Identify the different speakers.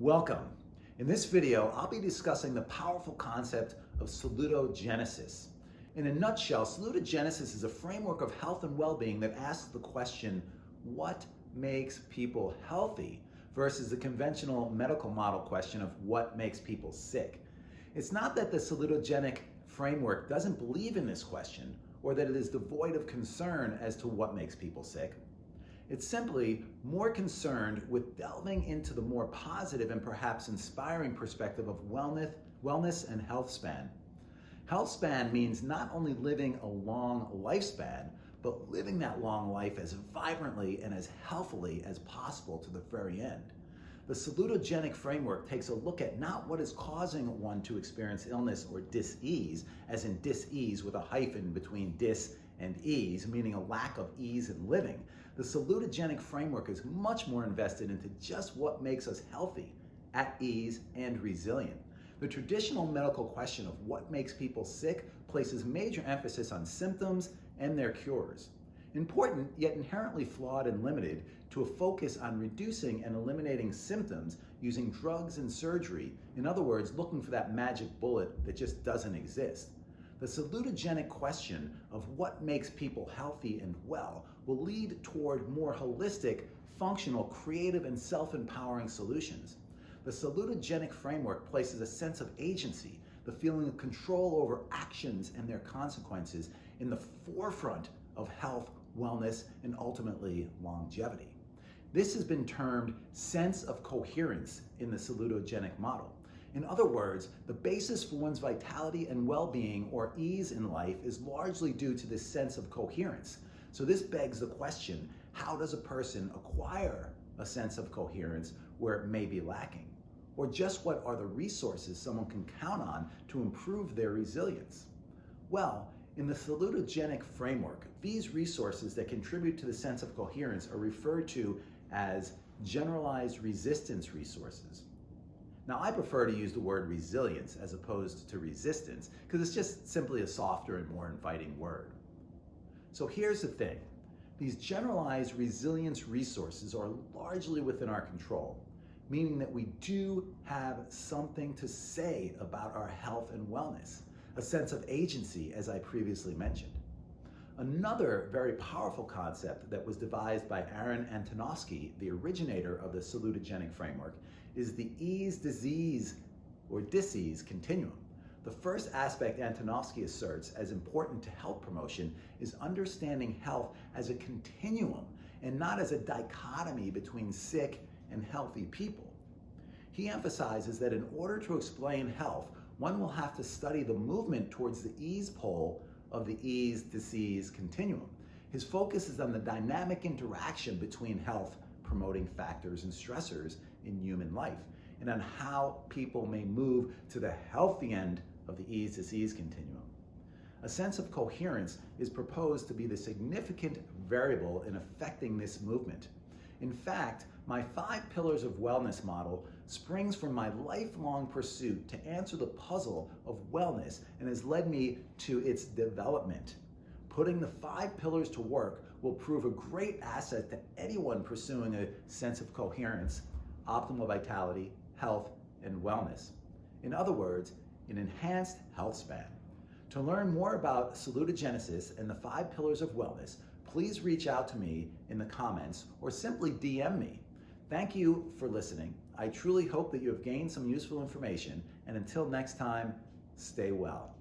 Speaker 1: Welcome. In this video, I'll be discussing the powerful concept of salutogenesis. In a nutshell, salutogenesis is a framework of health and well-being that asks the question, what makes people healthy, versus the conventional medical model question of what makes people sick. It's not that the salutogenic framework doesn't believe in this question or that it is devoid of concern as to what makes people sick. It's simply more concerned with delving into the more positive and perhaps inspiring perspective of wellness and health span. Health span means not only living a long lifespan, but living that long life as vibrantly and as healthily as possible to the very end. The salutogenic framework takes a look at not what is causing one to experience illness or dis-ease, as in dis-ease with a hyphen between dis and ease, meaning a lack of ease in living. The salutogenic framework is much more invested into just what makes us healthy, at ease, and resilient. The traditional medical question of what makes people sick places major emphasis on symptoms and their cures. Important, yet inherently flawed and limited, to a focus on reducing and eliminating symptoms using drugs and surgery. In other words, looking for that magic bullet that just doesn't exist. The salutogenic question of what makes people healthy and well will lead toward more holistic, functional, creative, and self-empowering solutions. The salutogenic framework places a sense of agency, the feeling of control over actions and their consequences, in the forefront of health, wellness, and ultimately longevity. This has been termed sense of coherence in the salutogenic model. In other words, the basis for one's vitality and well-being or ease in life is largely due to this sense of coherence. So this begs the question, how does a person acquire a sense of coherence where it may be lacking? Or just what are the resources someone can count on to improve their resilience? Well, in the salutogenic framework, these resources that contribute to the sense of coherence are referred to as generalized resistance resources. Now, I prefer to use the word resilience as opposed to resistance because it's just simply a softer and more inviting word. So here's the thing. These generalized resilience resources are largely within our control, meaning that we do have something to say about our health and wellness, a sense of agency, as I previously mentioned. Another very powerful concept that was devised by Aaron Antonovsky, the originator of the salutogenic framework, is the ease-disease or dis-ease continuum. The first aspect Antonovsky asserts as important to health promotion is understanding health as a continuum and not as a dichotomy between sick and healthy people. He emphasizes that in order to explain health, one will have to study the movement towards the ease pole of the ease-disease continuum. His focus is on the dynamic interaction between health-promoting factors and stressors in human life, and on how people may move to the healthy end of the ease-disease continuum. A sense of coherence is proposed to be the significant variable in affecting this movement. In fact, my 5 pillars of wellness model springs from my lifelong pursuit to answer the puzzle of wellness and has led me to its development. Putting the 5 pillars to work will prove a great asset to anyone pursuing a sense of coherence, optimal vitality, health, and wellness. In other words, an enhanced health span. To learn more about salutogenesis and the 5 pillars of wellness, please reach out to me in the comments or simply DM me. Thank you for listening. I truly hope that you have gained some useful information, and until next time, stay well.